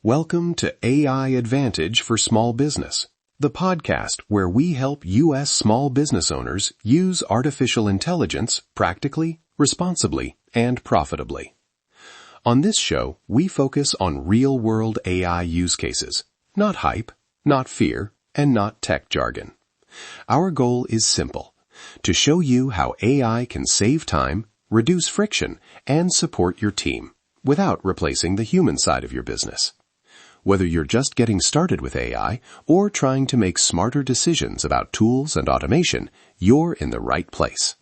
Welcome to AI Advantage for Small Business, the podcast where we help U.S. small business owners use artificial intelligence practically, responsibly, and profitably. On this show, we focus on real-world AI use cases, not hype, not fear, and not tech jargon. Our goal is simple, to show you how AI can save time, reduce friction, and support your team without replacing the human side of your business. Whether you're just getting started with AI or trying to make smarter decisions about tools and automation, you're in the right place.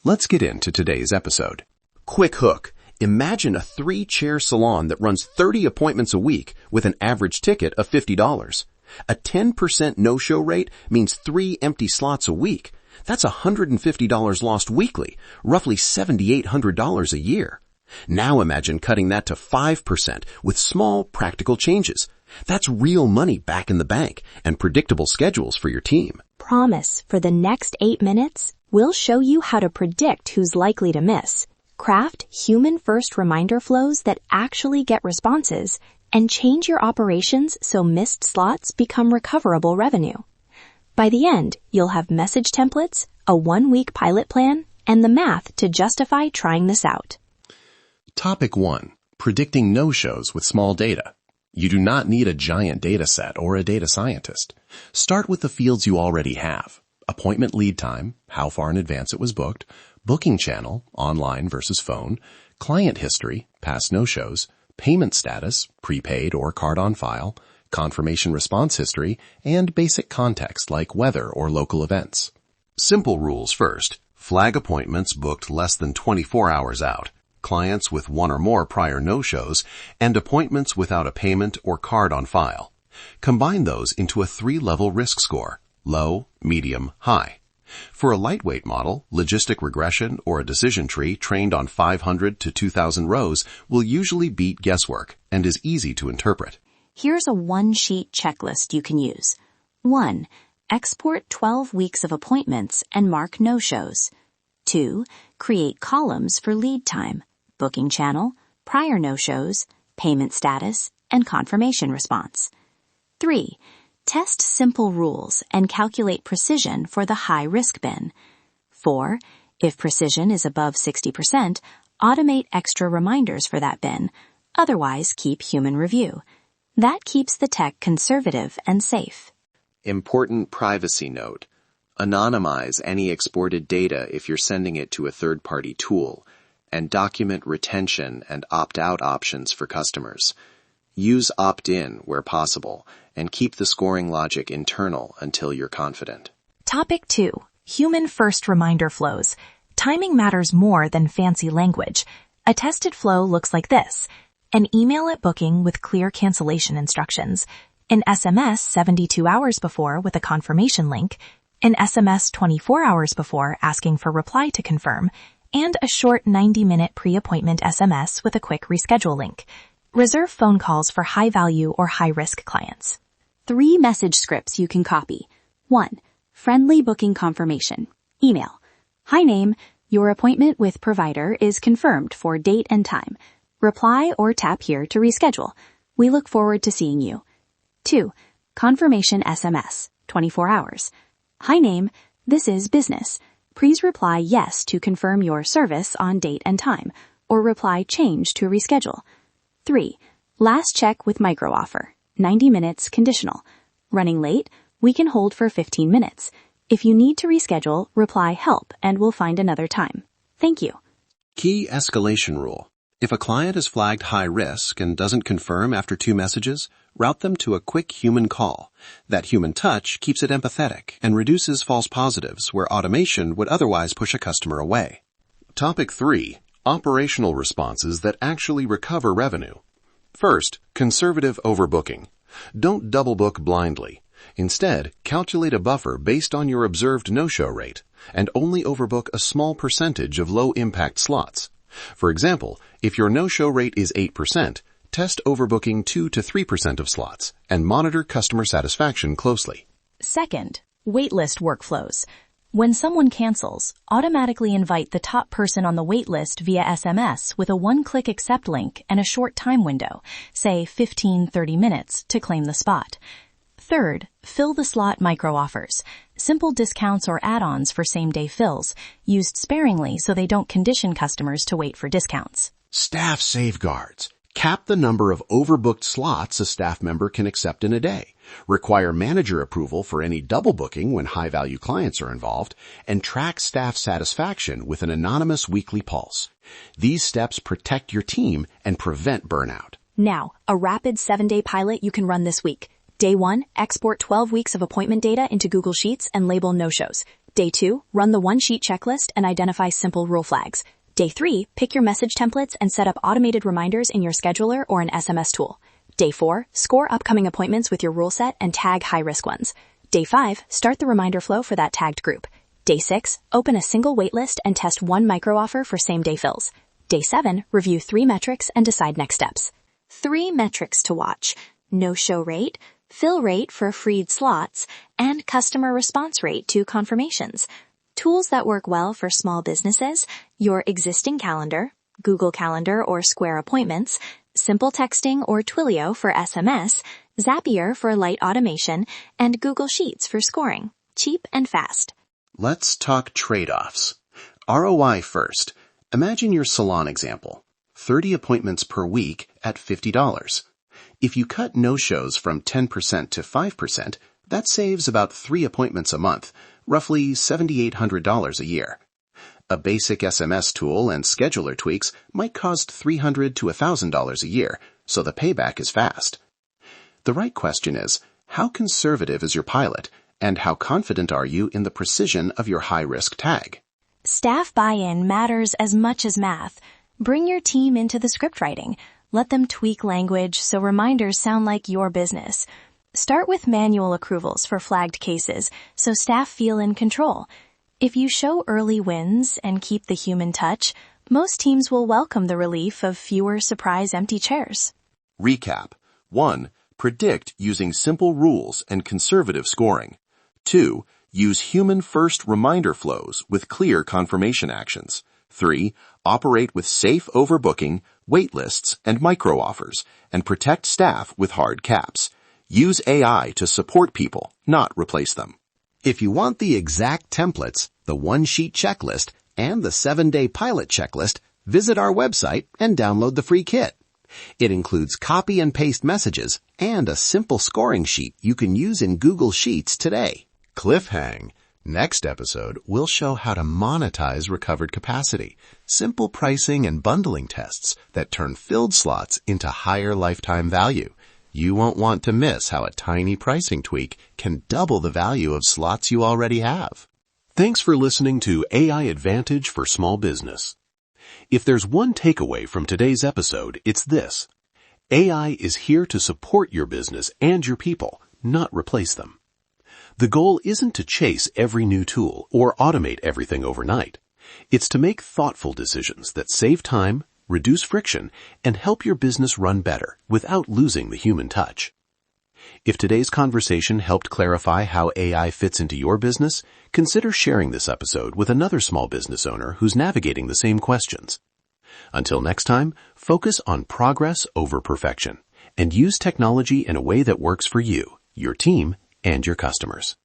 Let's get into today's episode. Quick hook. Imagine a 3-chair salon that runs 30 appointments a week with an average ticket of $50. A 10% no-show rate means 3 empty slots a week. That's $150 lost weekly, roughly $7,800 a year. Now imagine cutting that to 5% with small, practical changes. That's real money back in the bank and predictable schedules for your team. Promise, for the next 8 minutes, we'll show you how to predict who's likely to miss, craft human-first reminder flows that actually get responses, and change your operations so missed slots become recoverable revenue. By the end, you'll have message templates, a 1-week pilot plan, and the math to justify trying this out. Topic 1. Predicting no-shows with small data. You do not need a giant data set or a data scientist. Start with the fields you already have. Appointment lead time, how far in advance it was booked, booking channel, online versus phone, client history, past no-shows, payment status, prepaid or card on file, confirmation response history, and basic context like weather or local events. Simple rules first. Flag appointments booked less than 24 hours out, clients with 1 or more prior no-shows, and appointments without a payment or card on file. Combine those into a 3-level risk score: low, medium, high. For a lightweight model, logistic regression or a decision tree trained on 500 to 2,000 rows will usually beat guesswork and is easy to interpret. Here's a 1-sheet checklist you can use. 1. Export 12 weeks of appointments and mark no-shows. 2. Create columns for lead time, booking channel, prior no-shows, payment status, and confirmation response. 3. Test simple rules and calculate precision for the high-risk bin. 4. If precision is above 60%, automate extra reminders for that bin. Otherwise, keep human review. That keeps the tech conservative and safe. Important privacy note. Anonymize any exported data if you're sending it to a third-party tool, and document retention and opt-out options for customers. Use opt-in where possible, and keep the scoring logic internal until you're confident. Topic 2. Human-first reminder flows. Timing matters more than fancy language. A tested flow looks like this: an email at booking with clear cancellation instructions, an SMS 72 hours before with a confirmation link, an SMS 24 hours before asking for reply to confirm, and a short 90-minute pre-appointment SMS with a quick reschedule link. Reserve phone calls for high-value or high-risk clients. 3 message scripts you can copy. 1. Friendly booking confirmation. Email. Hi name. Your appointment with provider is confirmed for date and time. Reply or tap here to reschedule. We look forward to seeing you. 2. Confirmation SMS. 24 hours. Hi name. This is business. Please reply yes to confirm your service on date and time, or reply change to reschedule. 3. Last check with micro offer. 90 minutes conditional. Running late? We can hold for 15 minutes. If you need to reschedule, reply help and we'll find another time. Thank you. Key escalation rule. If a client is flagged high risk and doesn't confirm after 2 messages, route them to a quick human call. That human touch keeps it empathetic and reduces false positives where automation would otherwise push a customer away. Topic 3. Operational responses that actually recover revenue. First, conservative overbooking. Don't double book blindly. Instead, calculate a buffer based on your observed no-show rate and only overbook a small percentage of low-impact slots. For example, if your no-show rate is 8%, test overbooking 2 to 3% of slots and monitor customer satisfaction closely. Second, waitlist workflows. When someone cancels, automatically invite the top person on the wait list via SMS with a one-click accept link and a short time window, say 15-30 minutes, to claim the spot. Third, fill the slot micro-offers. Simple discounts or add-ons for same-day fills, used sparingly so they don't condition customers to wait for discounts. Staff safeguards. Cap the number of overbooked slots a staff member can accept in a day. Require manager approval for any double booking when high-value clients are involved, and track staff satisfaction with an anonymous weekly pulse. These steps protect your team and prevent burnout. Now, a rapid 7-day pilot you can run this week. Day 1, export 12 weeks of appointment data into Google Sheets and label no-shows. Day 2, run the one-sheet checklist and identify simple rule flags. Day 3, pick your message templates and set up automated reminders in your scheduler or an SMS tool. Day 4, score upcoming appointments with your rule set and tag high-risk ones. Day 5, start the reminder flow for that tagged group. Day 6, open a single waitlist and test one micro-offer for same-day fills. Day 7, review 3 metrics and decide next steps. 3 metrics to watch: no-show rate, fill rate for freed slots, and customer response rate to confirmations. Tools that work well for small businesses: your existing calendar, Google Calendar or Square Appointments, Simple Texting or Twilio for SMS, Zapier for light automation, and Google Sheets for scoring. Cheap and fast. Let's talk trade-offs. ROI first. Imagine your salon example. 30 appointments per week at $50. If you cut no-shows from 10% to 5%, that saves about 3 appointments a month, roughly $7,800 a year. A basic SMS tool and scheduler tweaks might cost $300 to $1,000 a year, so the payback is fast. The right question is, how conservative is your pilot, and how confident are you in the precision of your high-risk tag? Staff buy-in matters as much as math. Bring your team into the script writing. Let them tweak language so reminders sound like your business. Start with manual approvals for flagged cases so staff feel in control. If you show early wins and keep the human touch, most teams will welcome the relief of fewer surprise empty chairs. Recap. 1. Predict using simple rules and conservative scoring. 2. Use human-first reminder flows with clear confirmation actions. 3. Operate with safe overbooking, wait lists, and micro-offers, and protect staff with hard caps. Use AI to support people, not replace them. If you want the exact templates, the one-sheet checklist, and the 7-day pilot checklist, visit our website and download the free kit. It includes copy and paste messages and a simple scoring sheet you can use in Google Sheets today. Cliffhang. Next episode, we'll show how to monetize recovered capacity, simple pricing and bundling tests that turn filled slots into higher lifetime value. You won't want to miss how a tiny pricing tweak can double the value of slots you already have. Thanks for listening to AI Advantage for Small Business. If there's one takeaway from today's episode, it's this. AI is here to support your business and your people, not replace them. The goal isn't to chase every new tool or automate everything overnight. It's to make thoughtful decisions that save time, reduce friction, and help your business run better without losing the human touch. If today's conversation helped clarify how AI fits into your business, consider sharing this episode with another small business owner who's navigating the same questions. Until next time, focus on progress over perfection and use technology in a way that works for you, your team, and your customers.